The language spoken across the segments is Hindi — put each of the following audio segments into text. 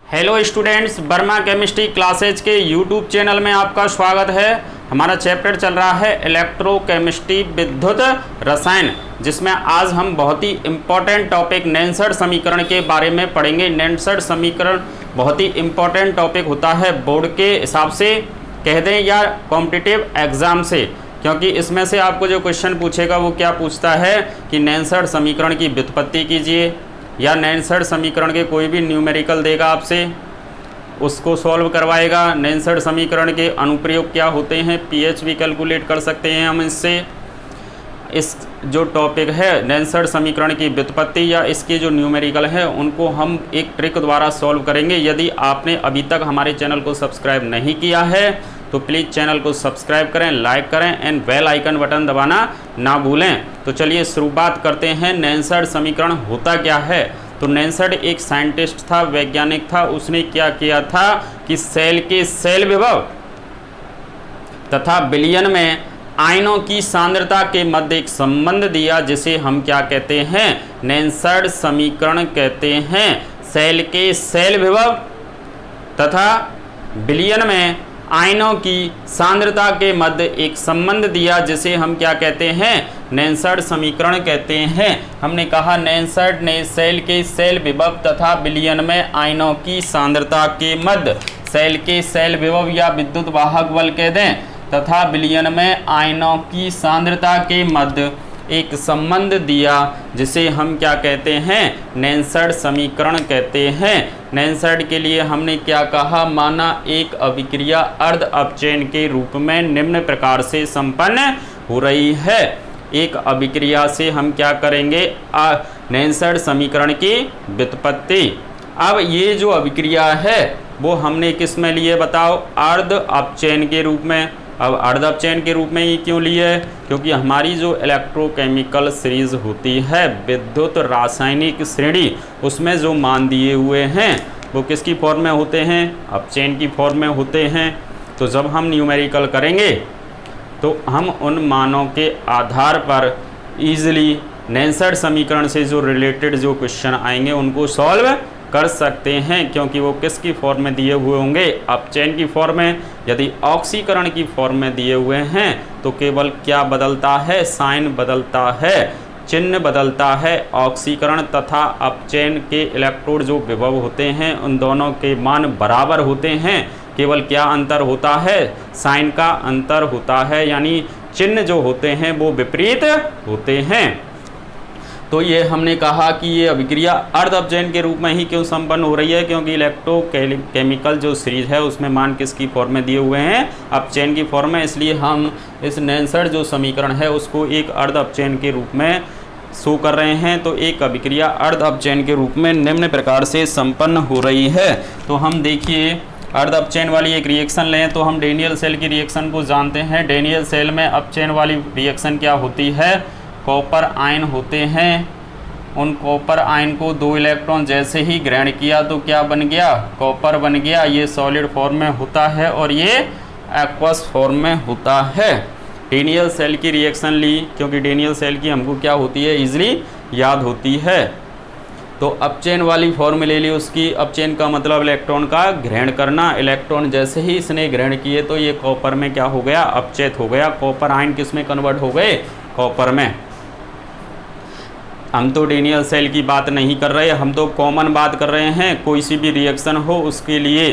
Hello students, Verma chemistry classes के यूट्यूब चैनल में आपका स्वागत है। हमारा चैप्टर चल रहा है इलेक्ट्रोकेमिस्ट्री विद्युत रसायन, जिसमें आज हम बहुत ही इम्पोर्टेंट टॉपिक नेंसर्ड समीकरण के बारे में पढ़ेंगे। नेंसर्ड समीकरण बहुत ही इम्पोर्टेंट टॉपिक होता है बोर्ड के हिसाब से कह दें या कॉम्पिटिटिव एग्जाम से, क्योंकि इसमें से आपको जो क्वेश्चन पूछेगा वो क्या पूछता है कि नेंसर्ड समीकरण की व्युत्पत्ति कीजिए, या नेंसर्ड समीकरण के कोई भी न्यूमेरिकल देगा आपसे उसको सॉल्व करवाएगा। नेंसर्ड समीकरण के अनुप्रयोग क्या होते हैं, पीएच भी कैलकुलेट कर सकते हैं हम इससे। इस जो टॉपिक है नेंसर्ड समीकरण की व्युत्पत्ति या इसके जो न्यूमेरिकल है उनको हम एक ट्रिक द्वारा सॉल्व करेंगे। यदि आपने अभी तक हमारे चैनल को सब्सक्राइब नहीं किया है तो प्लीज़ चैनल को सब्सक्राइब करें, लाइक करें एंड बेल आइकन बटन दबाना ना भूलें। तो चलिए शुरुआत करते हैं। नेंसर्ड समीकरण होता क्या है? तो नेंसर्ड एक साइंटिस्ट था, वैज्ञानिक था। उसने क्या किया था कि सेल के सेल विभव तथा विलयन में आयनों की सांद्रता के मध्य एक संबंध दिया, जिसे हम क्या कहते हैं, नेंसर्ड समीकरण कहते हैं। सेल के सेल विभव तथा विलयन में आयनों की सांद्रता के मध्य एक संबंध दिया, जिसे हम क्या कहते हैं, नेंसर्ड समीकरण कहते हैं। हमने कहा नेंसर्ड ने सेल के सेल विभव तथा विलयन में आयनों की सांद्रता के मध्य, सेल के सेल विभव या विद्युत वाहक बल कह दें, तथा विलयन में आयनों की सांद्रता के मध्य एक संबंध दिया, जिसे हम क्या कहते हैं, नेंसर्ड समीकरण कहते हैं। नेंसर्ड के लिए हमने क्या कहा, माना एक अभिक्रिया अर्ध अपचयन के रूप में निम्न प्रकार से संपन्न हो रही है। एक अभिक्रिया से हम क्या करेंगे, नेंसर्ड समीकरण की व्युत्पत्ति। अब ये जो अभिक्रिया है वो हमने किस में लिए बताओ, अर्ध अपचयन के रूप में। अब अर्ध अपचयन के रूप में ये क्यों लिए है, क्योंकि हमारी जो इलेक्ट्रोकेमिकल सीरीज होती है, विद्युत रासायनिक श्रेणी, उसमें जो मान दिए हुए हैं वो किसकी फॉर्म में होते हैं, अपचयन की फॉर्म में होते हैं। तो जब हम न्यूमेरिकल करेंगे तो हम उन मानों के आधार पर ईजिली नेंसर्ड समीकरण से जो रिलेटेड जो क्वेश्चन आएंगे उनको सॉल्व कर सकते हैं, क्योंकि वो किसकी फॉर्म में दिए हुए होंगे, अपचयन की फॉर्म में। यदि ऑक्सीकरण की फॉर्म में दिए हुए हैं तो केवल क्या बदलता है, साइन बदलता है, चिन्ह बदलता है। ऑक्सीकरण तथा अपचयन के इलेक्ट्रोड जो विभव होते हैं उन दोनों के मान बराबर होते हैं, केवल क्या अंतर होता है, साइन का अंतर होता है, यानी चिन्ह जो होते हैं वो विपरीत होते हैं। तो ये हमने कहा कि ये अभिक्रिया अर्ध अपचयन के रूप में ही क्यों संपन्न हो रही है, क्योंकि इलेक्ट्रोकेमिकल जो सीरीज है उसमें मान किसकी फॉर्म में दिए हुए हैं, अपचयन की फॉर्म में। इसलिए हम इस नेंसर्ड जो समीकरण है उसको एक अर्ध अपचयन के रूप में शो कर रहे हैं। तो एक अभिक्रिया अर्ध अपचयन के रूप में निम्न प्रकार से संपन्न हो रही है। तो हम देखिए अर्ध अपचयन वाली एक रिएक्शन लें तो हम डेनियल सेल की रिएक्शन को जानते हैं। डेनियल सेल में अपचयन वाली रिएक्शन क्या होती है, कॉपर आयन होते हैं। उन कॉपर आयन को 2 इलेक्ट्रॉन जैसे ही ग्रहण किया तो क्या बन गया, कॉपर बन गया। ये सॉलिड फॉर्म में होता है और ये एक्वस फॉर्म में होता है। डेनियल सेल की रिएक्शन ली, क्योंकि डेनियल सेल की हमको क्या होती है, इजीली याद होती है। तो अपचयन वाली फॉर्म ले ली उसकी। अपचयन का मतलब इलेक्ट्रॉन का ग्रहण करना। इलेक्ट्रॉन जैसे ही इसने ग्रहण किए तो ये कॉपर में क्या हो गया, अपचयित हो गया। कॉपर आयन किस में कन्वर्ट हो गए, कॉपर में। हम तो डेनियल सेल की बात नहीं कर रहे, हम तो कॉमन बात कर रहे हैं। कोई सी भी रिएक्शन हो उसके लिए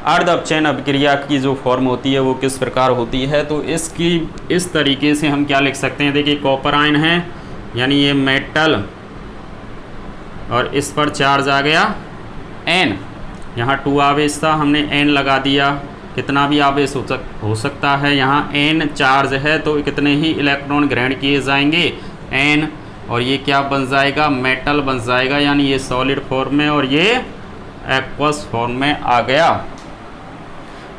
अर्ध अपचयन अभिक्रिया की जो फॉर्म होती है वो किस प्रकार होती है। तो इसकी इस तरीके से हम क्या लिख सकते हैं, देखिए कॉपर आयन है यानी ये मेटल, और इस पर चार्ज आ गया N। यहाँ 2 आवेश था, हमने N लगा दिया। कितना भी आवेश हो सकता है, यहाँ N चार्ज है तो कितने ही इलेक्ट्रॉन ग्रहण किए जाएंगे, N। और ये क्या बन जाएगा, मेटल बन जाएगा, यानी ये सॉलिड फॉर्म में और ये एक्वस फॉर्म में आ गया।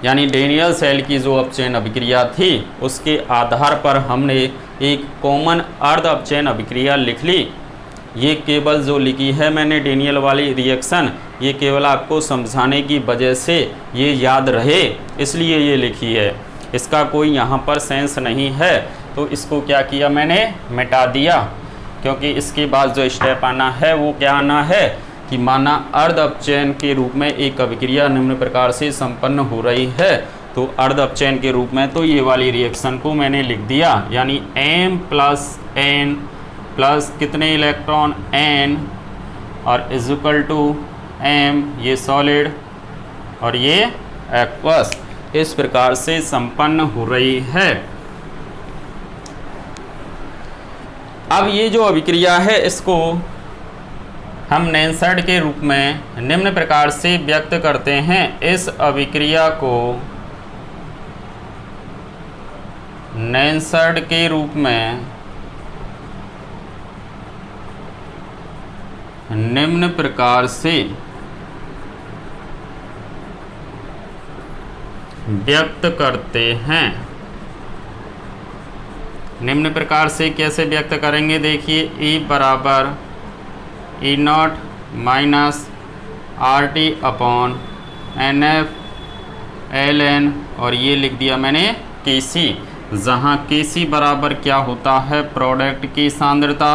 यानी डेनियल सेल की जो अपचयन अभिक्रिया थी उसके आधार पर हमने एक कॉमन अर्ध अपचयन अभिक्रिया लिख ली। ये केवल जो लिखी है मैंने डेनियल वाली रिएक्शन, ये केवल आपको समझाने की वजह से ये याद रहे इसलिए ये लिखी है। इसका कोई यहाँ पर सेंस नहीं है, तो इसको क्या किया मैंने, मिटा दिया। क्योंकि इसके बाद जो स्टेप आना है वो क्या आना है, कि माना अर्ध अपचयन के रूप में एक अभिक्रिया निम्न प्रकार से संपन्न हो रही है, तो अर्ध अपचयन के रूप में तो ये वाली रिएक्शन को मैंने लिख दिया, यानी m प्लस n प्लस कितने इलेक्ट्रॉन n और इज इक्वल टू m, ये सॉलिड और ये एक्वस, इस प्रकार से संपन्न हो रही है। अब ये जो अभिक्रिया है इसको हम नैनसर्ड के रूप में निम्न प्रकार से व्यक्त करते हैं। इस अभिक्रिया को नैनसर्ड के रूप में निम्न प्रकार से व्यक्त करते हैं। निम्न प्रकार से कैसे व्यक्त करेंगे, देखिए E बराबर E not minus RT upon NF ln, और ये लिख दिया मैंने Kc, जहाँ Kc बराबर क्या होता है, प्रोडक्ट की सांद्रता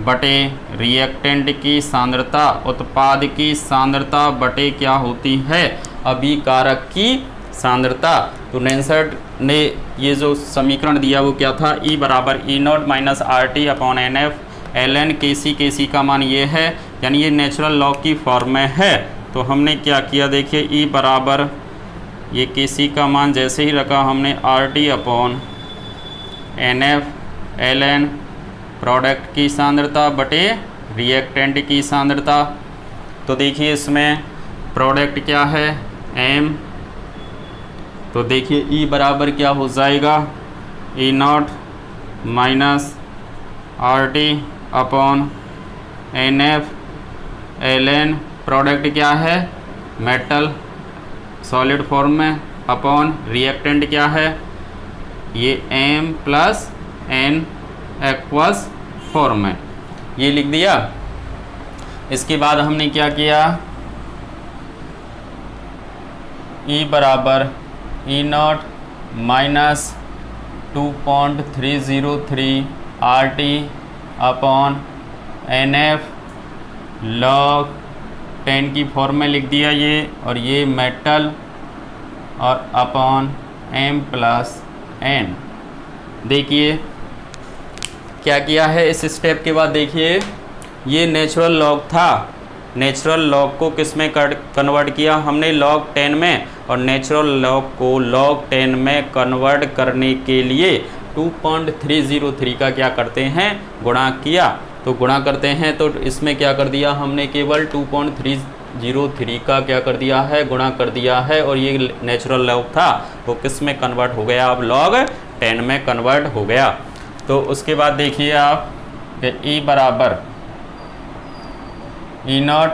बटे रिएक्टेंट की सांद्रता, उत्पाद की सांद्रता बटे क्या होती है, अभिकारक की सांद्रता। तो नैनसर्ड ने ये जो समीकरण दिया वो क्या था, E बराबर E not minus RT upon NF ln Kc का मान ये है, यानी ये नेचुरल लॉग की फॉर्म में है। तो हमने क्या किया, देखिए E बराबर ये Kc का मान जैसे ही रखा हमने RT upon NF ln product की सांद्रता बटे रिएक्टेंट की सांद्रता। तो देखिए इसमें प्रोडक्ट क्या है m, तो देखिए E बराबर क्या हो जाएगा, E not minus RT upon NF ln, product क्या है मेटल सॉलिड फॉर्म में, अपॉन रिएक्टेंट क्या है ये m plus n aqueous form में, ये लिख दिया। इसके बाद हमने क्या किया, E बराबर E not minus 2.303 RT upon NF log 10 की फॉर्म में लिख दिया ये, और ये मेटल और अपॉन m प्लस n। देखिए क्या किया है इस स्टेप के बाद, देखिए ये नेचुरल लॉग था, नेचुरल लॉग को किस में कन्वर्ट किया हमने, log 10 में, और नेचुरल लॉग को log 10 में कन्वर्ट करने के लिए 2.303 का क्या करते हैं, गुणा किया। तो गुणा करते हैं तो इसमें क्या कर दिया हमने, केवल 2.303 का क्या कर दिया है, गुणा कर दिया है, और ये नेचुरल लॉग था वो किस में कन्वर्ट हो गया, अब log 10 में कन्वर्ट हो गया। तो उसके बाद देखिए आप कि E बराबर E नॉट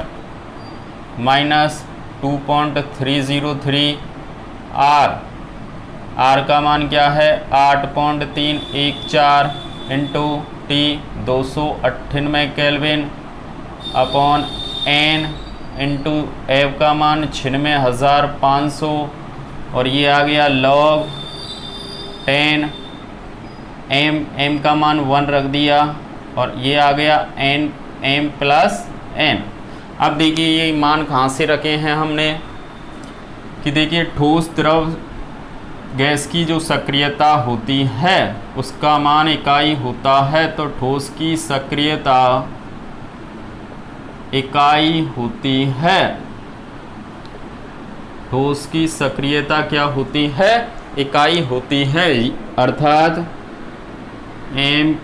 माइनस 2.303 R का मान क्या है 8.314 into T 298 kelvin upon N into F का मान 96,500, और ये आ गया log 10 m का मान 1 रख दिया, और ये आ गया m प्लस n। अब देखिए ये मान कहाँ से रखे हैं हमने, कि देखिए ठोस द्रव गैस की जो सक्रियता होती है उसका मान इकाई होता है, तो ठोस की सक्रियता इकाई होती है, ठोस की सक्रियता क्या होती है, इकाई होती है, अर्थात m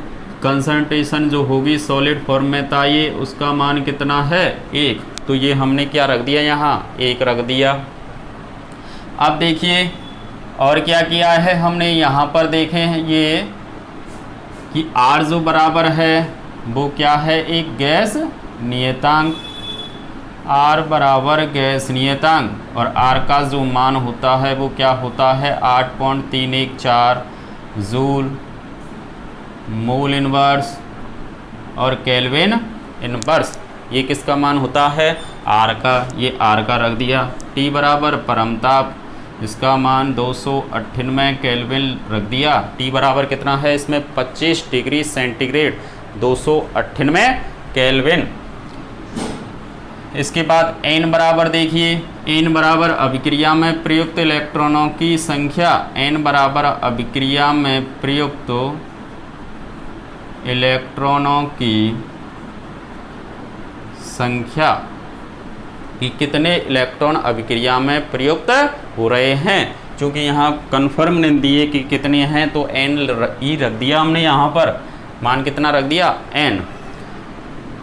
कंसंट्रेशन जो होगी सॉलिड फॉर्म में था ये, उसका मान कितना है 1, तो ये हमने क्या रख दिया यहाँ 1 रख दिया। अब देखिए और क्या किया है हमने, यहाँ पर देखे हैं ये कि R जो बराबर है वो क्या है, एक गैस नियतांक, R बराबर गैस नियतांक, और R का जो मान होता है वो क्या होता है 8.314 जूल मोल इनवर्स और केल्विन इनवर्स। ये किसका मान होता है R का, ये R का रख दिया। T बराबर परमताप, इसका मान 298 केल्विन रख दिया। T बराबर कितना है इसमें 25 डिग्री सेंटीग्रेड 298 केल्विन। इसके बाद n बराबर देखिए, n बराबर अभिक्रिया में प्रयुक्त इलेक्ट्रॉनों की संख्या, n बराबर अभिक्रिया में प्रयुक्त इलेक्ट्रॉनों की संख्या कि कितने इलेक्ट्रॉन अभिक्रिया में प्रयुक्त हो रहे हैं। क्योंकि यहाँ कन्फर्म नहीं दिए कि कितने हैं, तो n ई रख दिया हमने, यहाँ पर मान कितना रख दिया n।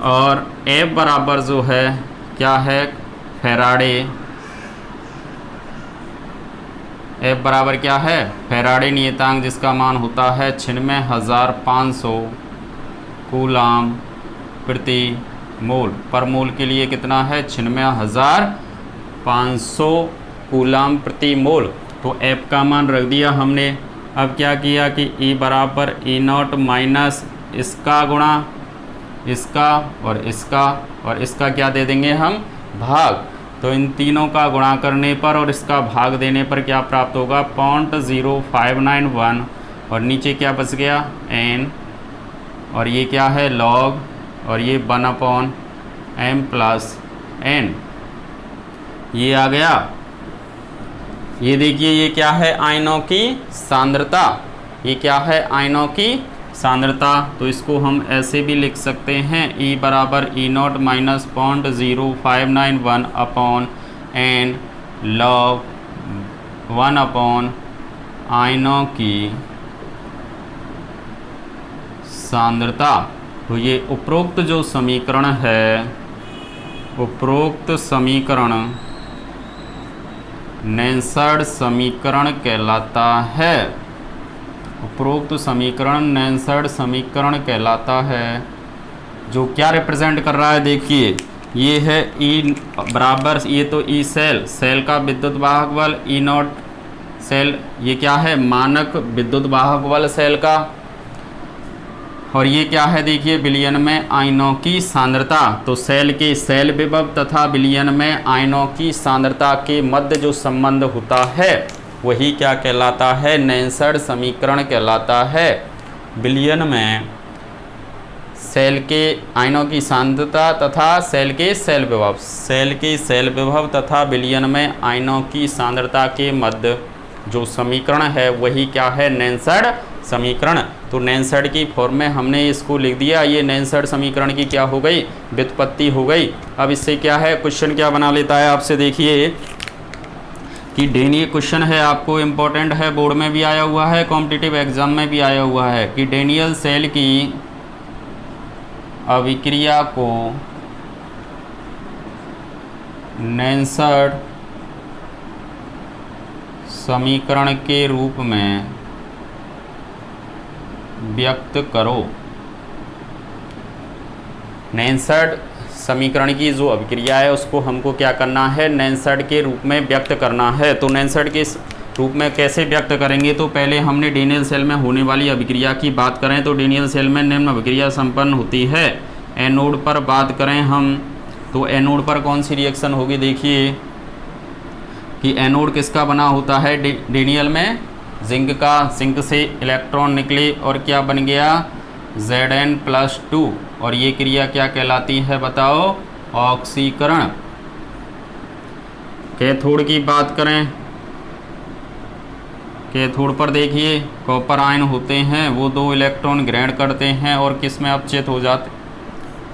और F बराबर जो है क्या है, फैराडे, F बराबर क्या है, फैराडे नियतांक, जिसका मान होता है 96,500 कूलाम प्रति मोल। पर मोल के लिए कितना है, 96,500 कूलाम प्रति मोल। तो F का मान रख दिया हमने। अब क्या किया कि E बराबर E0 माइनस इसका गुणा इसका और इसका क्या दे देंगे हम, भाग। तो इन तीनों का गुणा करने पर और इसका भाग देने पर क्या प्राप्त होगा, 0.0591। और नीचे क्या बच गया, n, और ये क्या है log, और ये 1/m+n, ये आ गया। ये देखिए ये क्या है, आयनों की सांद्रता, ये क्या है, आयनों की सांद्रता। तो इसको हम ऐसे भी लिख सकते हैं, E बराबर E0 minus 0.0591 upon n log 1 upon आयनों की सांद्रता। तो ये उपरोक्त जो समीकरण है, उपरोक्त समीकरण नैनसर्ड समीकरण कहलाता है। उपरोक्त समीकरण नैनसर्ड समीकरण कहलाता है, जो क्या रिप्रेजेंट कर रहा है, देखिए ये है E बराबर, ये तो E सेल का विद्युत वाहक बल, E0 सेल, ये क्या है, मानक विद्युत वाहक बल सेल का। और ये क्या है, देखिए विलयन में आयनों की सांद्रता। तो सेल के सेल विभव तथा विलयन में आयनों की सांद्रता के मध्य जो संबंध होता है वही क्या कहलाता है, नैनसर्ड समीकरण कहलाता है। विलयन में सेल के आयनों की सांद्रता तथा सेल के सेल विभव तथा विलयन में आयनों की सांद्रता के मध्य जो समीकरण है वही क्या है, नैनसर्ड समीकरण। तो नैनसर्ड की फॉर्म में हमने इसको लिख दिया, ये नैनसर्ड समीकरण की क्या हो गई, व्युत्पत्ति हो गई। अब इससे क्या है, क्वेश्चन क्या बना लेता है आपसे, देखिए कि डेनियल क्वेश्चन है, आपको इम्पोर्टेंट है, बोर्ड में भी आया हुआ है, कॉम्पिटिटिव एग्जाम में भी आया हुआ है, कि डेनियल सेल की अभिक्रिया को नैनसर्ड समीकरण के रूप में व्यक्त करो। नैनसर्ड समीकरण की जो अभिक्रिया है उसको हमको क्या करना है, नैनसर्ड के रूप में व्यक्त करना है। तो नैनसर्ड के रूप में कैसे व्यक्त करेंगे, तो पहले हमने डेनियल सेल में होने वाली अभिक्रिया की बात करें तो डेनियल सेल में निम्न अभिक्रिया संपन्न होती है। एनोड पर बात करें हम, तो एनोड पर कौन सी रिएक्शन होगी, देखिए कि एनोड किसका बना होता है, डेनियल में जिंक का, जिंक से इलेक्ट्रॉन निकले और क्या बन गया, Zn+2। और ये क्रिया क्या कहलाती है बताओ, ऑक्सीकरण। कैथोड की बात करें, कैथोड पर देखिए कॉपर आयन होते हैं, वो 2 इलेक्ट्रॉन ग्रहण करते हैं और किस में अपचयित हो जाते,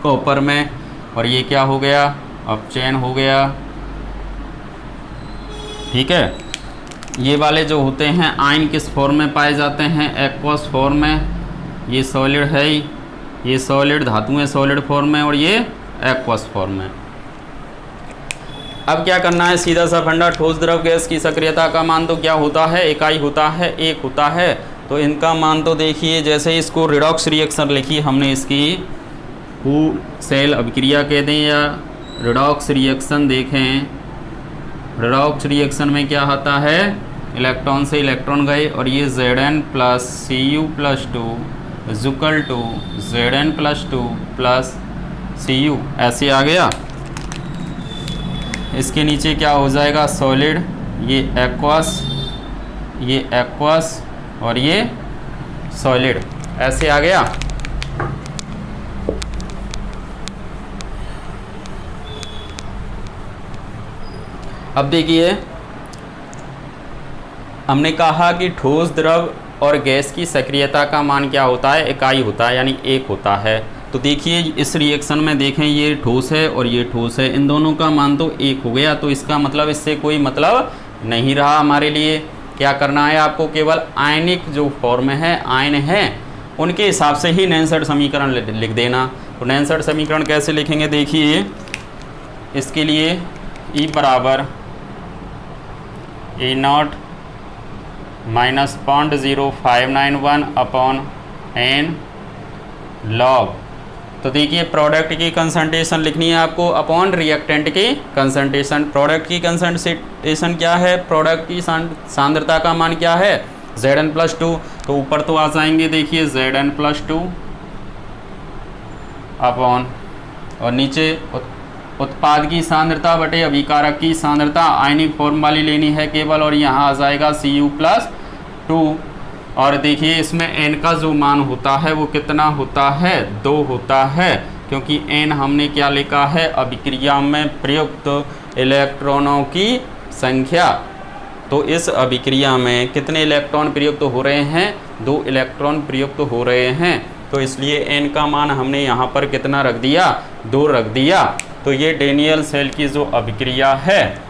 कॉपर में। और ये क्या हो गया, अपचयन हो गया। ठीक है, ये वाले जो होते हैं आयन किस फॉर्म में पाए जाते हैं, एक्वस फॉर्म में। ये सॉलिड है, ये सॉलिड धातु है सॉलिड फॉर्म में, और ये एक्वस फॉर्म में। अब क्या करना है, सीधा सा फंडा, ठोस द्रव गैस की सक्रियता का मान तो क्या होता है, इकाई होता है, एक होता है। तो इनका मान तो देखिए, जैसे इसको रिडॉक्स रिएक्शन लिखी हमने, इसकी सेल अभिक्रिया कह दें या रिडॉक्स रिएक्शन देखें। रिडॉक्स रिएक्शन में क्या होता है, इलेक्ट्रॉन से इलेक्ट्रॉन गए और ये Zn+Cu+2 इक्वल टू Zn+2+Cu ऐसे आ गया। इसके नीचे क्या हो जाएगा, सॉलिड, ये एक्वस और ये सॉलिड, ऐसे आ गया। अब देखिए, हमने कहा कि ठोस, द्रव और गैस की सक्रियता का मान क्या होता है, इकाई होता है, यानी 1 होता है। तो देखिए इस रिएक्शन में देखें, ये ठोस है और ये ठोस है, इन दोनों का मान तो 1 हो गया। तो इसका मतलब इससे कोई मतलब नहीं रहा हमारे लिए। क्या करना है आपको, केवल आयनिक जो फॉर्म है, आयन है, उनके हिसाब से ही नैनसर्ट समीकरण लिख देना। तो नैनसर्ट समीकरण कैसे लिखेंगे, देखिए इसके लिए E बराबर E0 minus 0.0591 upon n log। तो देखिए प्रोडक्ट की कंसंट्रेशन लिखनी है आपको अपॉन रिएक्टेंट की कंसंट्रेशन। प्रोडक्ट की कंसंट्रेशन क्या है, प्रोडक्ट की सांद्रता का मान क्या है, Zn+2। तो ऊपर तो आ जाएंगे, देखिए Zn+2 अपॉन, और नीचे उत्पाद की सांद्रता बटे अभिकारक की सांद्रता, आयनिक फॉर्म वाली लेनी है केवल, और यहाँ आ जाएगा Cu+2। और देखिए इसमें n का जो मान होता है वो कितना होता है, 2 होता है, क्योंकि n हमने क्या लिखा है, अभिक्रिया में प्रयुक्त इलेक्ट्रॉनों की संख्या। तो इस अभिक्रिया में कितने इलेक्ट्रॉन प्रयुक्त हो रहे हैं, 2 इलेक्ट्रॉन प्रयुक्त हो रहे हैं। तो इसलिए n का मान हमने यहाँ पर कितना रख दिया, 2 रख दिया। तो ये डेनियल सेल की जो अभिक्रिया है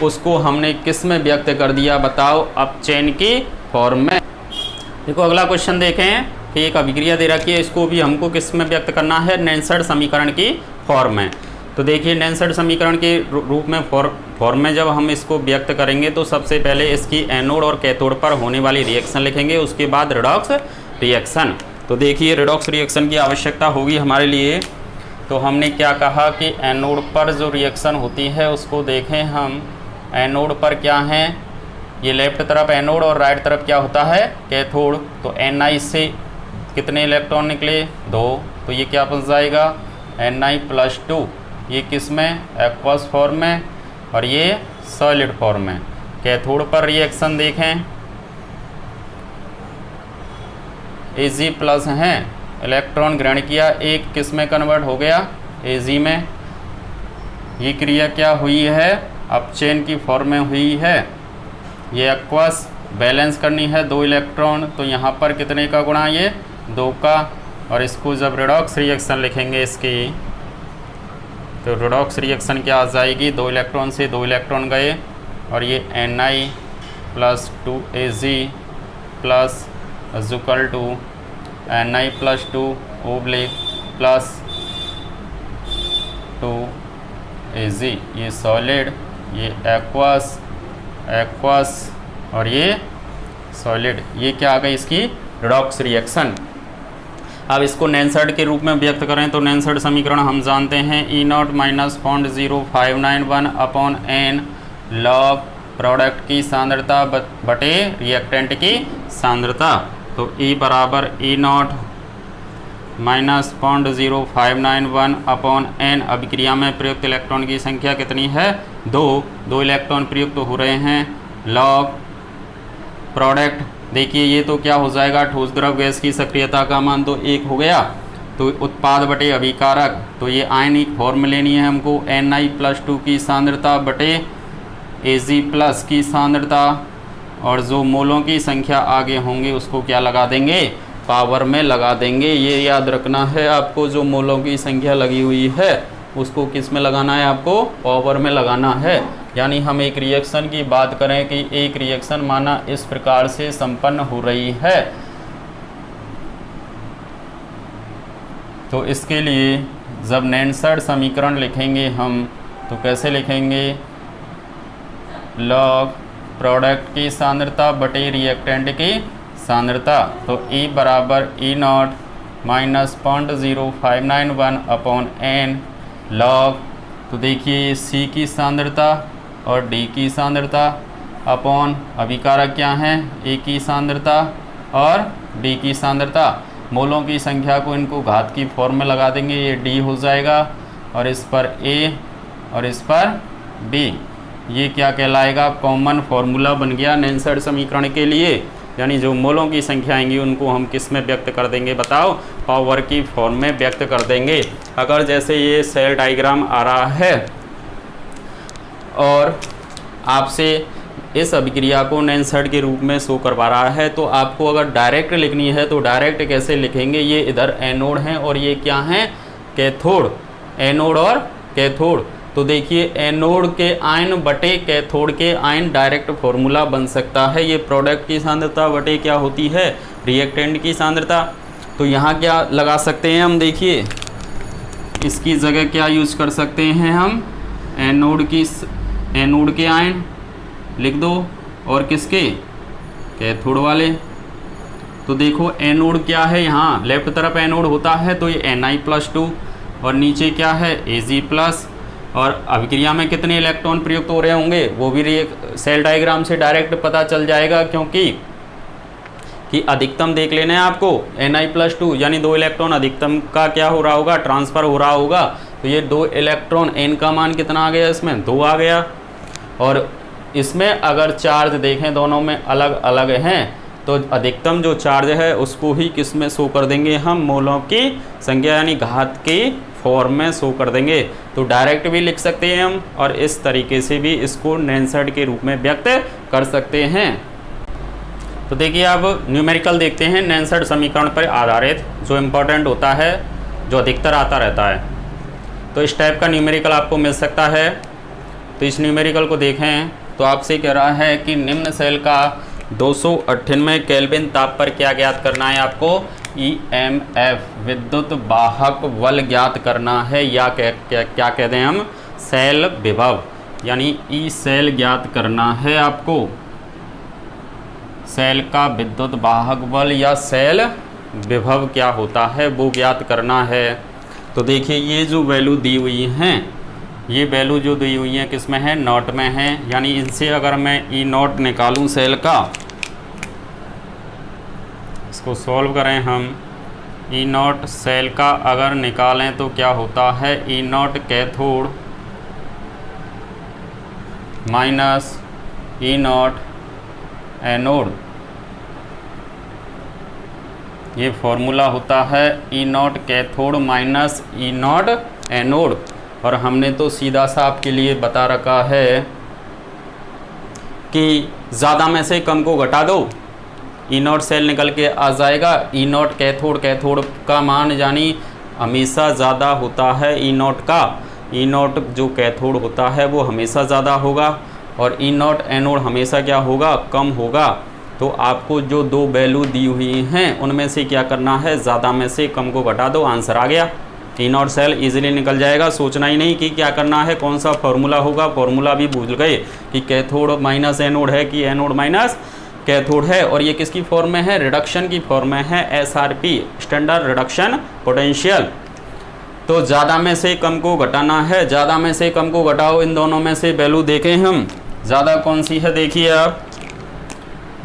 उसको हमने किस में व्यक्त कर दिया, बताओ, अब चेन की फॉर्म में। देखो अगला क्वेश्चन देखें कि एक अभिक्रिया दे रखी है, इसको भी हमको किस में व्यक्त करना है, नैनसर्ट समीकरण की फॉर्म में। तो देखिए नैनसर्ट समीकरण के रूप में फॉर्म में जब हम इसको व्यक्त करेंगे तो सबसे पहले इसकी एनोड और कैथोड पर होने वाली रिएक्शन लिखेंगे, उसके बाद रिडॉक्स रिएक्शन। तो देखिए रिडॉक्स रिएक्शन की आवश्यकता होगी हमारे लिए। तो हमने क्या कहा कि एनोड पर जो रिएक्शन होती है उसको देखें हम। एनोड पर क्या है, ये लेफ्ट तरफ एनोड और राइट तरफ क्या होता है, कैथोड। तो Ni से कितने इलेक्ट्रॉन निकले, 2। तो ये क्या बन जाएगा, Ni+2। ये किस में, एक्वस फॉर्म में, और ये सॉलिड फॉर्म में। कैथोड पर रिएक्शन देखें, Ag+ हैं, इलेक्ट्रॉन ग्रहण किया, एक किस में कन्वर्ट हो गया, Ag में। ये क्रिया क्या हुई है, अब चेन की फॉर्म में हुई है। ये एक्वस बैलेंस करनी है 2 इलेक्ट्रॉन, तो यहाँ पर कितने का गुणा, ये 2 का। और इसको जब रिडॉक्स रिएक्शन लिखेंगे इसकी, तो रिडॉक्स रिएक्शन क्या आ जाएगी, 2 इलेक्ट्रॉन से 2 इलेक्ट्रॉन गए, और ये Ni+2Ag plus equal to Ni+2 plus 2Ag। ये सॉलिड, ये एक्वस और ये सॉलिड। ये क्या आ गई इसकी रिडॉक्स रिएक्शन। अब इसको नैनसर्ट के रूप में व्यक्त करें तो नैनसर्ट समीकरण हम जानते हैं, E0 minus 0.0591 upon n log product की सांद्रता बटे रिएक्टेंट की सांद्रता। तो E बराबर E0 माइनस 0.0591 अपॉन n। अभिक्रिया में प्रयुक्त इलेक्ट्रॉन की संख्या कितनी है, 2 इलेक्ट्रॉन प्रयुक्त हो रहे हैं। लॉग प्रोडक्ट, देखिए ये तो क्या हो जाएगा, ठोस द्रव गैस की सक्रियता का मान तो 1 हो गया। तो उत्पाद बटे अभिकारक, तो ये आयनिक फॉर्म लेनी है हमको, Ni+2 की सांद्रता बटे Ag+ की सांद्रता, और जो मोलों की संख्या आगे होंगे उसको क्या लगा देंगे, पावर में लगा देंगे। ये याद रखना है आपको, जो मोलों की संख्या लगी हुई है उसको किस में लगाना है, आपको पावर में लगाना है। यानी हम एक रिएक्शन की बात करें कि एक रिएक्शन माना इस प्रकार से संपन्न हो रही है, तो इसके लिए जब नैनसर्ट समीकरण लिखेंगे हम तो कैसे लिखेंगे, लॉग प्रोडक्ट की सांद्रता बटे रिएक्टेंट की सांद्रता। तो E बराबर E0 minus 0.0591 upon n log, तो देखिए C की सांद्रता और D की सांद्रता अपॉन अभिकारक क्या हैं, A की सांद्रता और D की सांद्रता। मोलों की संख्या को इनको घात की फॉर्म में लगा देंगे, ये D हो जाएगा और इस पर A और इस पर B। ये क्या कहलाएगा, कॉमन फॉर्मूला बन गया नैनसर्ट समीकरण के लिए। यानी जो मोलों की संख्या आएंगी उनको हम किस में व्यक्त कर देंगे, बताओ, पावर की फॉर्म में व्यक्त कर देंगे। अगर जैसे ये सेल डायग्राम आ रहा है और आपसे इस अभिक्रिया को नेंसर्ड के रूप में शो करवा रहा है। तो आपको अगर डायरेक्ट लिखनी है तो डायरेक्ट कैसे लिखेंगे, ये इधर एनोड हैं और ये क्या हैं, कैथोड, एनोड और कैथोड। तो देखिए एनोड के आयन बटे कैथोड के आयन डायरेक्ट फॉर्मूला बन सकता है। ये प्रोडक्ट की सांद्रता बटे क्या होती है, रिएक्टेंट की सांद्रता। तो यहाँ क्या लगा सकते हैं हम, देखिए इसकी जगह क्या यूज कर सकते हैं हम, एनोड के आयन लिख दो और किसके, कैथोड वाले। तो देखो एनोड क्या है, यहाँ लेफ्ट तरफ एनोड होता है तो ये Na+2 और नीचे क्या है Ag+। और अभिक्रिया में कितने इलेक्ट्रॉन प्रयुक्त हो रहे होंगे वो भी सेल डायग्राम से डायरेक्ट पता चल जाएगा, क्योंकि अधिकतम देख लेना है आपको Na+2 यानी 2 इलेक्ट्रॉन अधिकतम का क्या हो रहा होगा, ट्रांसफ़र हो रहा होगा। तो ये 2 इलेक्ट्रॉन, n का मान कितना आ गया, इसमें 2 आ गया। और इसमें अगर चार्ज देखें दोनों में अलग अलग हैं तो अधिकतम जो चार्ज है उसको ही किस में शो कर देंगे हम, मोलों की संख्या यानी घात की फॉर्म में शो कर देंगे। तो डायरेक्ट भी लिख सकते हैं हम और इस तरीके से भी इसको नेंसर्ड के रूप में व्यक्त कर सकते हैं। तो देखिए अब न्यूमेरिकल देखते हैं नेंसर्ड समीकरण पर आधारित, जो इम्पोर्टेंट होता है, जो अधिकतर आता रहता है। तो इस टाइप का न्यूमेरिकल आपको मिल सकता है। तो इस न्यूमेरिकल को देखें तो आपसे कह रहा है कि निम्न सेल का 298 केल्विन ताप पर क्या ज्ञात करना है आपको, EMF विद्युत वाहक बल ज्ञात करना है, या क्या कहते हैं हम, सेल विभव यानी ई सेल ज्ञात करना है आपको। सेल का विद्युत वाहक बल या सेल विभव क्या होता है वो ज्ञात करना है। तो देखिए ये जो वैल्यू दी हुई हैं, ये वैल्यू जो दी हुई है किस में है, नॉट में है। यानी इनसे अगर मैं E0 निकालूं सेल का, इसको सॉल्व करें हम, E0 सेल का अगर निकालें तो क्या होता है, E0 cathode minus E0 anode, ये फॉर्मूला होता है E0 cathode minus E0 anode. और हमने तो सीधा सा आपके लिए बता रखा है कि ज़्यादा में से कम को घटा दो, E0 सेल निकल के आ जाएगा। E0 कैथोड का मान यानी हमेशा ज़्यादा होता है E0 का, E0 जो कैथोड होता है वो हमेशा ज़्यादा होगा और E0 एनोड हमेशा क्या होगा, कम होगा। तो आपको जो 2 वैल्यू दी हुई हैं उनमें से क्या करना है, ज़्यादा में से कम को घटा दो, आंसर आ गया। E0 सेल इजीली निकल जाएगा, सोचना ही नहीं कि क्या करना है, कौन सा फॉर्मूला होगा, फॉर्मूला भी भूल गए कि कैथोड माइनस एनोड है कि एनोड माइनस कैथोड है। और ये किसकी फॉर्म में है, रिडक्शन की फॉर्म में है, SRP स्टैंडर्ड रिडक्शन पोटेंशियल। तो ज़्यादा में से कम को घटाना है, ज़्यादा में से कम को घटाओ, इन दोनों में से वैल्यू देखें हम, ज़्यादा कौन सी है, देखिए आप,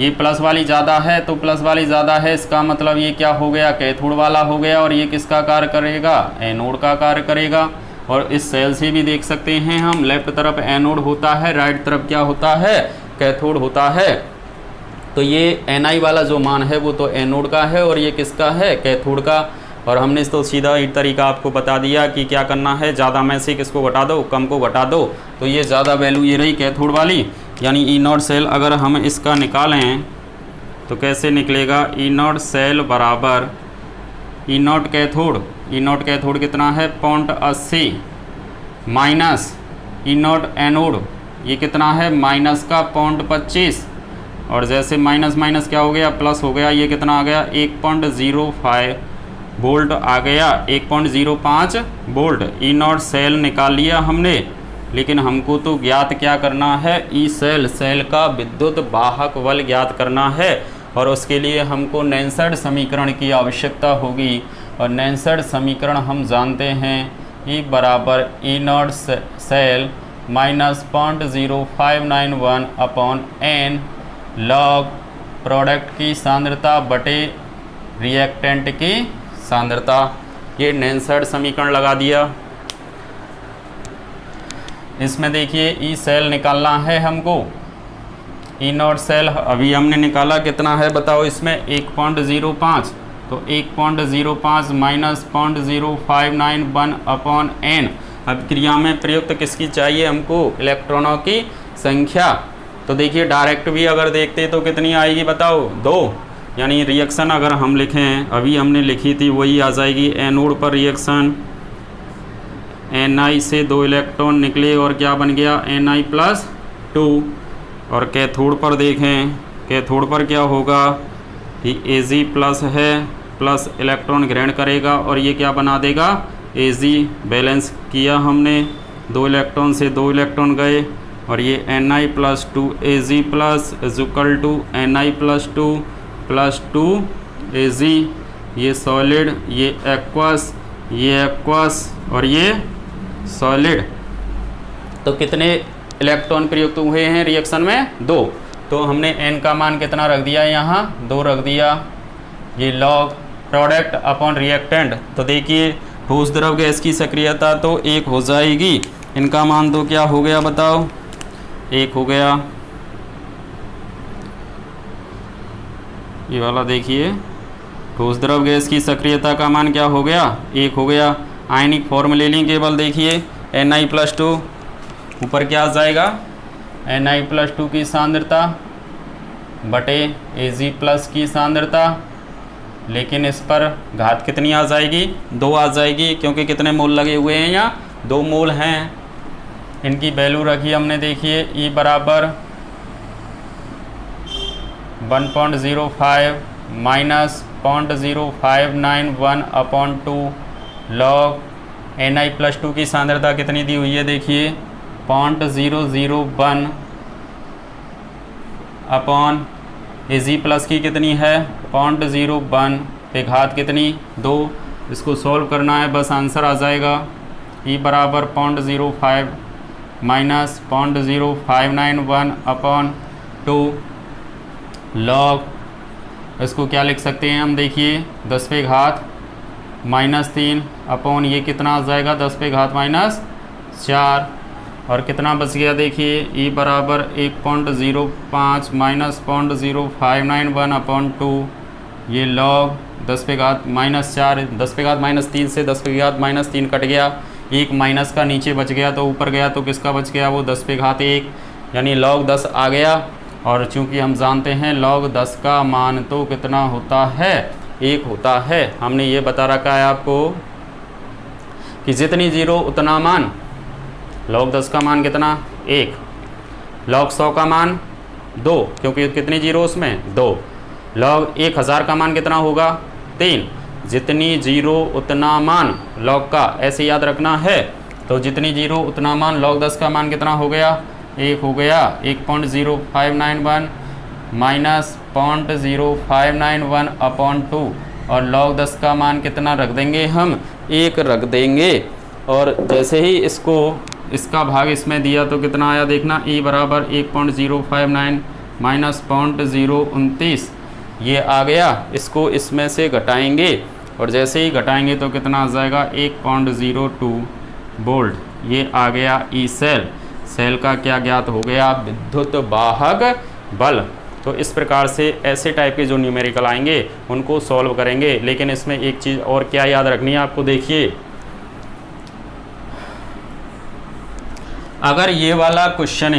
ये प्लस वाली ज़्यादा है तो प्लस वाली ज़्यादा है, इसका मतलब ये क्या हो गया, कैथोड वाला हो गया। और ये किसका कार्य करेगा, एनोड का कार्य करेगा। और इस सेल से भी देख सकते हैं हम, लेफ्ट तरफ एनोड होता है, राइट तरफ क्या होता है, कैथोड होता है। तो ये Ni वाला जो मान है वो तो एनोड का है और ये किसका है, कैथोड का। और हमने इस तो सीधा एक तरीका आपको बता दिया कि क्या करना है, ज़्यादा में से किसको घटा दो, कम को घटा दो। तो ये ज़्यादा वैल्यू ये रही कैथोड वाली, यानी E0 सेल अगर हम इसका निकालें तो कैसे निकलेगा, E0 सेल बराबर E0 कैथोड कितना है, 0.80 माइनस E0 एनोड ये कितना है, माइनस का 0.25। और जैसे माइनस माइनस क्या हो गया, प्लस हो गया, ये कितना आ गया, 1.05 वोल्ट आ गया, 1.05 वोल्ट। E0 सेल निकाल लिया हमने, लेकिन हमको तो ज्ञात क्या करना है, ई सेल का विद्युत वाहक बल ज्ञात करना है। और उसके लिए हमको नेंसर्ड समीकरण की आवश्यकता होगी। और नेंसर्ड समीकरण हम जानते हैं, E बराबर E0 cell minus 0.0591 upon n log product की सांद्रता बटे रिएक्टेंट की सांद्रता। ये नेंसर्ड समीकरण लगा दिया। इसमें देखिए ई सेल निकालना है हमको, E0 सेल अभी हमने निकाला, कितना है बताओ, इसमें 1.05। तो 1.05 माइनस 0.0591 अपॉन n अभिक्रिया में प्रयुक्त किसकी चाहिए हमको, इलेक्ट्रॉनों की संख्या। तो देखिए डायरेक्ट भी अगर देखते तो कितनी आएगी बताओ, 2। यानी रिएक्शन अगर हम लिखें, अभी हमने लिखी थी वही आ जाएगी। एनोड पर रिएक्शन Na से 2 इलेक्ट्रॉन निकले और क्या बन गया, Na+2। और कैथोड पर देखें, कैथोड पर क्या होगा कि Ag+ है, प्लस इलेक्ट्रॉन ग्रहण करेगा और ये क्या बना देगा, Ag। बैलेंस किया हमने, 2 इलेक्ट्रॉन से 2 इलेक्ट्रॉन गए और ये Ni+2 Ag+ = Ni+2 + 2 Ag। ये सॉलिड, ये एक्वस, ये एक्वस और ये सॉलिड। तो कितने इलेक्ट्रॉन प्रयुक्त हुए हैं रिएक्शन में, 2। तो हमने n का मान कितना रख दिया, यहाँ 2 रख दिया। ये लॉग प्रोडक्ट अपॉन रिएक्टेंट। तो देखिए ठोस द्रव गैस की सक्रियता तो 1 हो जाएगी, इनका मान तो क्या हो गया बताओ, 1 हो गया। ये वाला देखिए ठोस द्रव गैस की सक्रियता का मान क्या हो गया, 1 हो गया। आयनिक फॉर्म ले लें केवल, देखिए Ni+2 ऊपर क्या आ जाएगा, Ni+2 की सांद्रता बटे Ag+ की सांद्रता, लेकिन इस पर घात कितनी आ जाएगी, 2 आ जाएगी, क्योंकि कितने मोल लगे हुए हैं यहाँ, 2 मोल हैं। इनकी वैल्यू रखी हमने, देखिए E बराबर 1.05 माइनस 0.0591/2 लॉग Ni+2 की सांद्रता कितनी दी हुई है, देखिए 0.001 अपॉन Ag+ की कितनी है 0.01 पे घात कितनी 2। इसको सॉल्व करना है, बस आंसर आ जाएगा। E बराबर 0.05 माइनस 0.0591/2 लॉग, इसको क्या लिख सकते हैं हम, देखिए 10 पे घात -3 अपॉन ये कितना आ जाएगा 10 पे घात -4 और कितना बच गया, देखिए E बराबर 1.05 माइनस 0.0591/2 ये लॉग 10 पे घात -4, 10 पे घात -3 से 10 पे घात -3 कट गया, एक माइनस का नीचे बच गया तो ऊपर गया तो किसका बच गया, वो 10 पे घात 1 यानी लॉग 10 आ गया। और चूंकि हम जानते हैं लॉग 10 का मान तो कितना होता है, 1 होता है। हमने ये बता रखा है आपको कि जितनी जीरो उतना मान, लॉग 10 का मान कितना 1, लॉग 100 का मान 2 क्योंकि कितनी जीरो उसमें 2, लॉग 1000 का मान कितना होगा 3, जितनी जीरो उतना मान लॉग का, ऐसे याद रखना है। तो जितनी जीरो उतना मान, लॉग 10 का मान कितना हो गया 1 हो गया, 1.0591 माइनस 0.0591/2 और log 10 का मान कितना रख देंगे हम 1 रख देंगे। और जैसे ही इसको इसका भाग इसमें दिया तो कितना आया देखना, E बराबर 1.059 माइनस 0.029 ये आ गया। इसको इसमें से घटाएंगे और जैसे ही घटाएंगे तो कितना आ जाएगा 1.02 वोल्ट ये आ गया ई सेल। सेल का क्या ज्ञात हो गया, विद्युत वाहक बल। तो इस प्रकार से ऐसे टाइप के जो न्यूमेरिकल आएंगे उनको सॉल्व करेंगे। लेकिन इसमें एक चीज़ और क्या याद रखनी है आपको, देखिए अगर ये वाला क्वेश्चन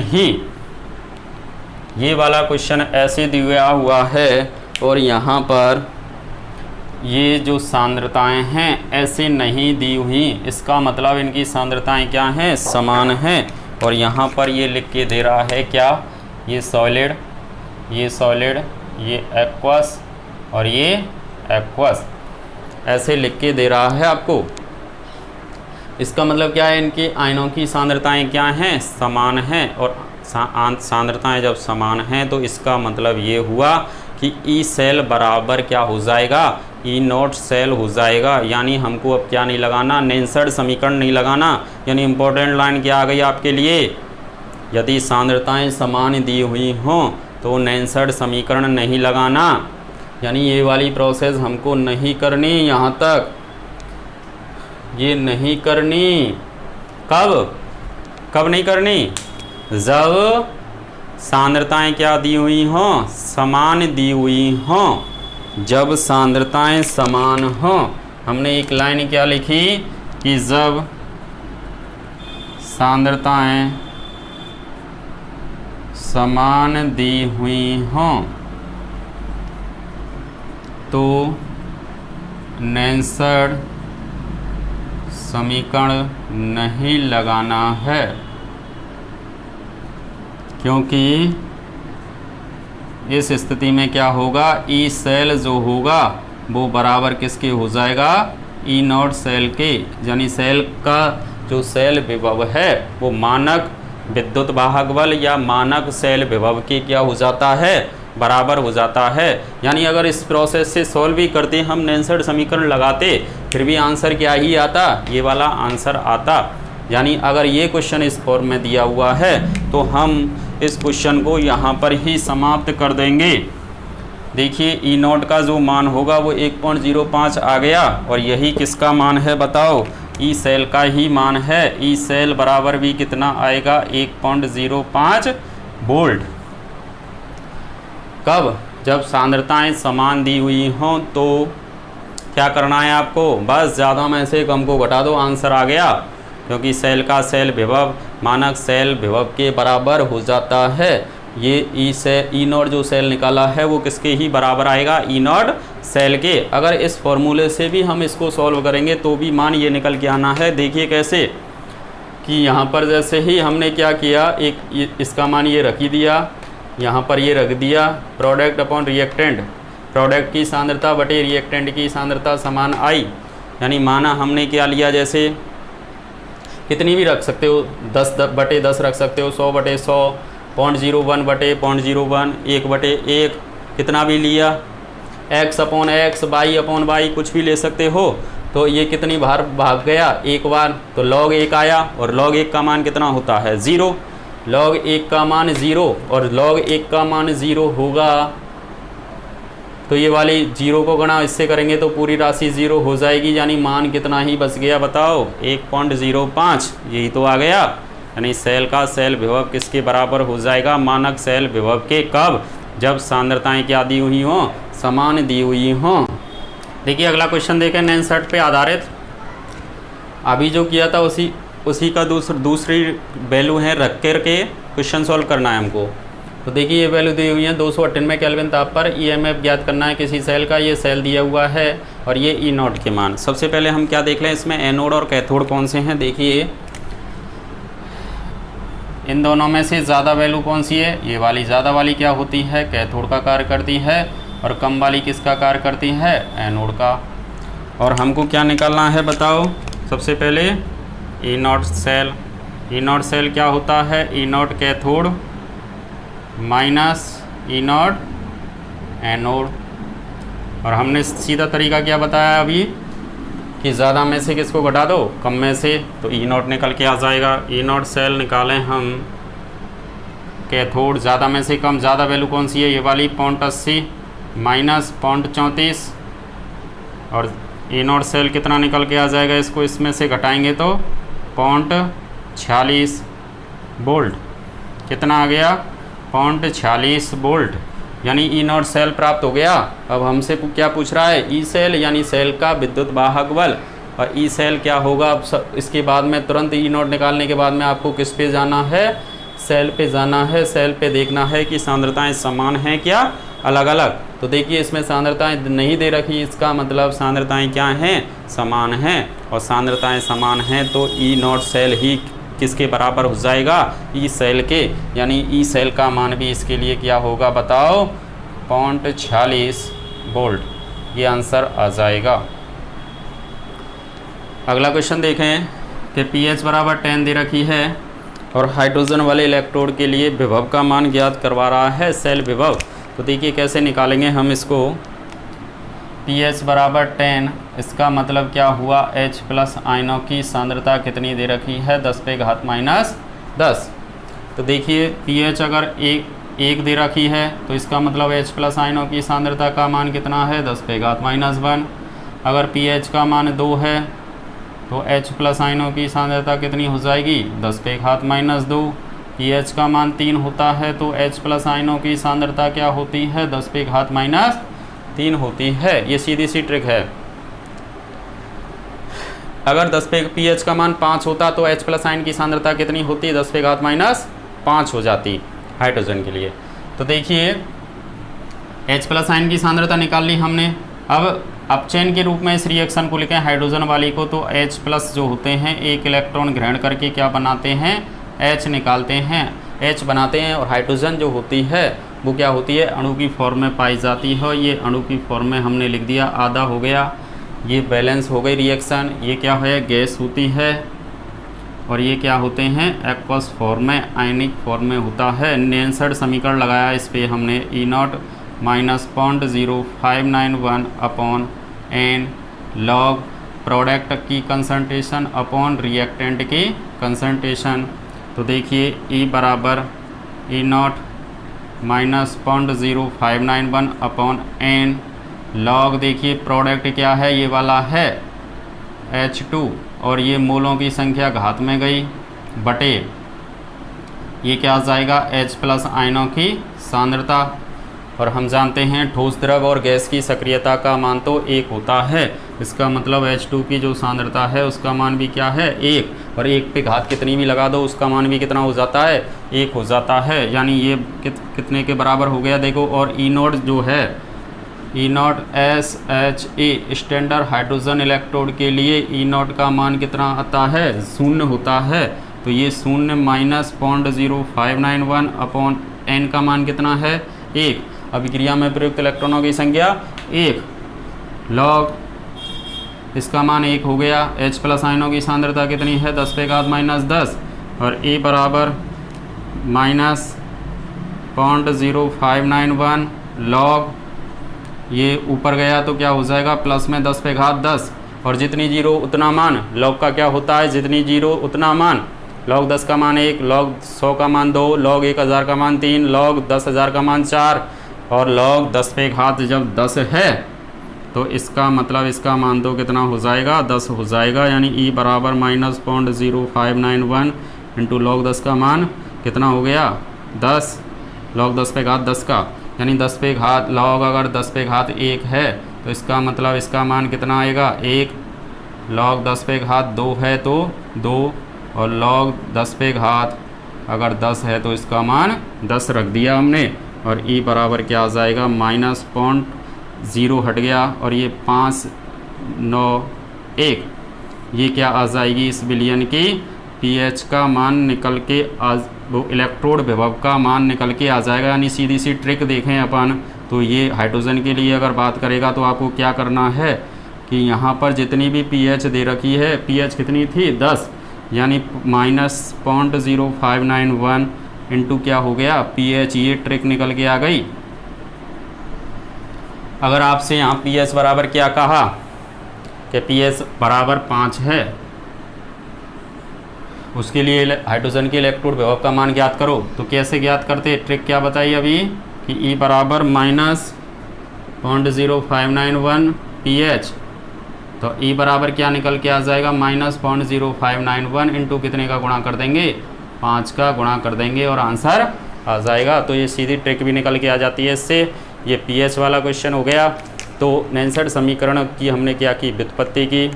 ऐसे दिया हुआ है और यहाँ पर ये जो सांद्रताएं हैं ऐसे नहीं दी हुई, इसका मतलब इनकी सांद्रताएं क्या हैं, समान हैं। और यहाँ पर ये लिख के दे रहा है क्या, ये सॉलिड, ये एक्वस और ये एक्वस, ऐसे लिख के दे रहा है आपको। इसका मतलब क्या है, इनके आयनों की सांद्रताएं क्या हैं, समान हैं। और सांद्रताएं जब समान हैं तो इसका मतलब ये हुआ कि ई सेल बराबर क्या हो जाएगा, ई नॉट सेल हो जाएगा। यानी हमको अब क्या नहीं लगाना, नेंसर्ड समीकरण नहीं लगाना। यानी इम्पोर्टेंट लाइन क्या आ गई आपके लिए, यदि सांद्रताएं समान दी हुई हों तो नेंसर्ड समीकरण नहीं लगाना। यानी ये वाली प्रोसेस हमको नहीं करनी, यहाँ तक ये नहीं करनी। कब नहीं करनी, जब सांद्रताएं क्या दी हुई हों, समान दी हुई हों। जब सांद्रताएं समान हों, हमने एक लाइन क्या लिखी कि जब सांद्रताएं समान दी हुई हों तो नैनसर्ड समीकरण नहीं लगाना है, क्योंकि इस स्थिति में क्या होगा, ई सेल जो होगा वो बराबर किसके हो जाएगा, ई नॉट सेल के, यानी सेल का जो सेल विभव है वो मानक विद्युत वाहक बल या मानक सेल विभव के क्या हो जाता है, बराबर हो जाता है। यानी अगर इस प्रोसेस से सॉल्व भी करते हम नैनसर्ड समीकरण लगाते फिर भी आंसर क्या ही आता, ये वाला आंसर आता। यानी अगर ये क्वेश्चन इस फॉर्म में दिया हुआ है तो हम इस क्वेश्चन को यहाँ पर ही समाप्त कर देंगे। देखिए ई नॉट का जो मान होगा वो 1.05 आ गया और यही किसका मान है बताओ, ई सेल का ही मान है। ई सेल बराबर भी कितना आएगा, 1.05 वोल्ट। कब, जब सांद्रताएं समान दी हुई हों तो क्या करना है आपको, बस ज़्यादा में से कम को घटा दो, आंसर आ गया। क्योंकि सेल का सेल विभव मानक सेल विभव के बराबर हो जाता है। ये ई नॉट जो सेल निकाला है वो किसके ही बराबर आएगा, ई नॉट सेल के। अगर इस फॉर्मूले से भी हम इसको सॉल्व करेंगे तो भी मान ये निकल के आना है। देखिए कैसे कि यहाँ पर जैसे ही हमने क्या किया, एक इसका मान ये रख ही दिया, यहाँ पर ये रख दिया, प्रोडक्ट अपॉन रिएक्टेंट, प्रोडक्ट की सांद्रता बटे रिएक्टेंट की सांद्रता समान आई। यानी माना हमने क्या लिया, जैसे कितनी भी रख सकते हो, 10 बटे 10 रख सकते हो, 100 बटे 100, 0.01 बटे 0.01, 1 बटे 1, कितना भी लिया, x upon x, y upon y, कुछ भी ले सकते हो। तो ये कितनी बार भाग गया, एक बार, तो log 1 आया और log 1 का मान कितना होता है, 0। log 1 का मान 0 और log 1 का मान 0 होगा तो ये वाली 0 को गणा इससे करेंगे तो पूरी राशि 0 हो जाएगी। यानी मान कितना ही बच गया बताओ, 1.05, यही तो आ गया। यानी सेल का सेल विभव किसके बराबर हो जाएगा, मानक सेल विभव के। कब, जब सांद्रताएं क्या दी हुई हों, समान दी हुई हों। देखिए अगला क्वेश्चन देखें, नैनसर्ड पे आधारित। अभी जो किया था उसी का दूसरी वैल्यू है रख कर के क्वेश्चन सॉल्व करना है हमको। तो देखिए ये वैल्यू दी हुई है 298 केल्विन ताप पर, ईएमएफ ज्ञात करना है किसी सेल का, ये सेल दिया हुआ है और ये ई नॉट के मान। सबसे पहले हम क्या देख लें, इसमें एनोड और कैथोड कौन से हैं। देखिए इन दोनों में से ज़्यादा वैल्यू कौन सी है, ये वाली ज़्यादा वाली क्या होती है, कैथोड का कार्य करती है, और कम वाली किसका कार्य करती है, एनोड का। और हमको क्या निकालना है बताओ, सबसे पहले E nought cell. E nought cell क्या होता है, E nought cathode minus E nought anode. और हमने सीधा तरीका क्या बताया अभी कि ज़्यादा में से किसको घटा दो, कम में से, तो ई नॉट निकल के आ जाएगा। ई नॉट सेल निकालें हम कैथोड, ज़्यादा में से कम, ज़्यादा वैल्यू कौन सी है, ये वाली 0.80 माइनस 0.34, और ई नॉट सेल कितना निकल के आ जाएगा, इसको इसमें से घटाएंगे तो 0.46 वोल्ट। कितना आ गया, 0.46 वोल्ट। यानी ई नॉट सेल प्राप्त हो गया। अब हमसे क्या पूछ रहा है, ई सेल यानी सेल का विद्युत वाहक बल। और ई सेल क्या होगा, अब इसके बाद में तुरंत ई नॉट निकालने के बाद में आपको किस पे जाना है, सेल पे जाना है। सेल पे देखना है कि सांद्रताएं समान हैं क्या अलग अलग। तो देखिए इसमें सांद्रताएं नहीं दे रखी, इसका मतलब सांद्रताएं क्या हैं, समान हैं। और सांद्रताएं समान हैं तो ई नॉट सेल ही किसके बराबर हो जाएगा, ई सेल के। यानी ई सेल का मान भी इसके लिए क्या होगा बताओ, 0.46 वोल्ट। ये आंसर आ जाएगा। अगला क्वेश्चन देखें कि pH बराबर 10 दे रखी है और हाइड्रोजन वाले इलेक्ट्रोड के लिए विभव का मान ज्ञात करवा रहा है, सेल विभव। तो देखिए कैसे निकालेंगे हम इसको। pH बराबर 10, इसका मतलब क्या हुआ, H प्लस आयनों की सांद्रता कितनी दे रखी है, 10⁻⁻10। तो देखिए pH अगर एक दे रखी है तो इसका मतलब H प्लस आयनों की सांद्रता का मान कितना है, 10⁻⁻1। अगर pH का मान 2 है तो H प्लस आयनों की सांद्रता कितनी हो जाएगी, 10⁻⁻2। pH का मान 3 होता है तो H प्लस आयनों की सांद्रता क्या होती है, 10⁻3 होती है। ये सीधी सी ट्रिक है। अगर 10 पे pH का मान 5 होता तो H प्लस आयन की सांद्रता कितनी होती, 10 पे घात माइनस 5 हो जाती हाइड्रोजन के लिए। तो देखिए H प्लस आयन की सांद्रता निकाल ली हमने। अब अपचयन के रूप में इस रिएक्शन को लिखें हाइड्रोजन वाली को, तो H प्लस जो होते हैं एक इलेक्ट्रॉन ग्रहण करके क्या बनाते हैं, H निकालते हैं, H बनाते हैं। और हाइड्रोजन जो होती है वो क्या होती है, अणु की फॉर्म में पाई जाती है। ये अणु की फॉर्म में हमने लिख दिया, आधा हो गया, ये बैलेंस हो गई रिएक्शन। ये क्या है, गैस होती है, और ये क्या होते हैं, एक्वस फॉर्म में, आयनिक फॉर्म में होता है। नेल्सन समीकरण लगाया इस पर हमने, E0 minus 0.0591 upon N log product की कंसंट्रेशन अपॉन रिएक्टेंट की कंसंट्रेशन। तो देखिए E बराबर E0 minus 0.0591 upon N log, देखिए प्रोडक्ट क्या है, ये वाला है H2, और ये मोलों की संख्या घात में गई बटे ये क्या आ जाएगा, H प्लस आयनों की सांद्रता। और हम जानते हैं ठोस द्रव और गैस की सक्रियता का मान तो 1 होता है। इसका मतलब H2 की जो सांद्रता है उसका मान भी क्या है, 1, और 1 पे घात कितनी भी लगा दो उसका मान भी कितना हो जाता है, 1 हो जाता है। यानी ये कितने के बराबर हो गया देखो। और E0 जो है, E0 SHA standard hydrogen electrode के लिए E0 का मान कितना आता है, 0 होता है। तो ये 0 माइनस 0.0591 अपॉन एन का मान कितना है, 1। अभिक्रिया में प्रयुक्त इलेक्ट्रॉनों की संख्या 1, लॉग इसका मान 1 हो गया। H प्लस आयनों की सांद्रता कितनी है, 10 पे घात माइनस 10, और A बराबर माइनस 0.0591 लॉग, ये ऊपर गया तो क्या हो जाएगा, प्लस में 10 पे घात 10, और जितनी जीरो उतना मान, लॉग का क्या होता है, जितनी जीरो उतना मान। लॉग 10 का मान 1, लॉग 100 का मान 2, लॉग 1000 का मान 3, लॉग 10,000 का मान 4, और लॉग 10 पे घात जब 10 है तो इसका मतलब इसका मान तो कितना हो जाएगा, 10 हो जाएगा। यानी E बराबर माइनस 0.0591 इंटू लॉग 10 का मान कितना हो गया, 10, लॉग 10 पे घात 10 का, यानी 10 पे घात, लॉग अगर 10 पे घात 1 है तो इसका मतलब इसका मान कितना आएगा, 1, लॉग 10 पे घात 2 है तो 2, और लॉग 10 पे घात अगर 10 है तो इसका मान 10 रख दिया हमने। और E बराबर क्या आ जाएगा, माइनस 0 हट गया, और ये 591, ये क्या आ जाएगी, इस विलयन की pH का मान निकल के वो इलेक्ट्रोड विभव का मान निकल के आ जाएगा। यानी सीधी सी ट्रिक देखें अपन तो ये हाइड्रोजन के लिए अगर बात करेगा तो आपको क्या करना है कि यहाँ पर जितनी भी pH दे रखी है, pH कितनी थी, 10, यानी माइनस 0.0591 इंटू क्या हो गया, pH, ये ट्रिक निकल के आ गई। अगर आपसे यहाँ pH बराबर क्या कहा कि pH बराबर 5 है, उसके लिए हाइड्रोजन के इलेक्ट्रोड विभव का मान ज्ञात करो, तो कैसे ज्ञात करते, ट्रिक क्या बताई अभी कि E बराबर माइनस 0.0591 pH, तो E बराबर क्या निकल के आ जाएगा, माइनस 0.0591 इंटू कितने का गुणा कर देंगे, 5 का गुणा कर देंगे, और आंसर आ जाएगा। तो ये सीधी ट्रिक भी निकल के आ जाती है इससे। ये pH वाला क्वेश्चन हो गया। तो नेल्सन समीकरण की हमने क्या की, व्युत्पत्ति की,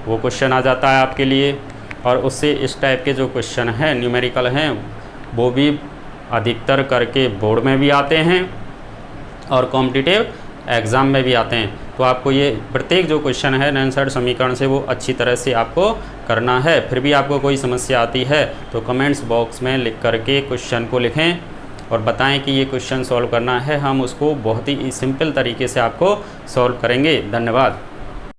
वो क्वेश्चन आ जाता है आपके लिए। और उससे इस टाइप के जो क्वेश्चन हैं, न्यूमेरिकल हैं, वो भी अधिकतर करके बोर्ड में भी आते हैं और कॉम्पिटिटिव एग्ज़ाम में भी आते हैं। तो आपको ये प्रत्येक जो क्वेश्चन है नेल्सन समीकरण से वो अच्छी तरह से आपको करना है। फिर भी आपको कोई समस्या आती है तो कमेंट्स बॉक्स में लिख करके क्वेश्चन को लिखें और बताएं कि ये क्वेश्चन सॉल्व करना है। हम उसको बहुत ही सिंपल तरीके से आपको सॉल्व करेंगे। धन्यवाद।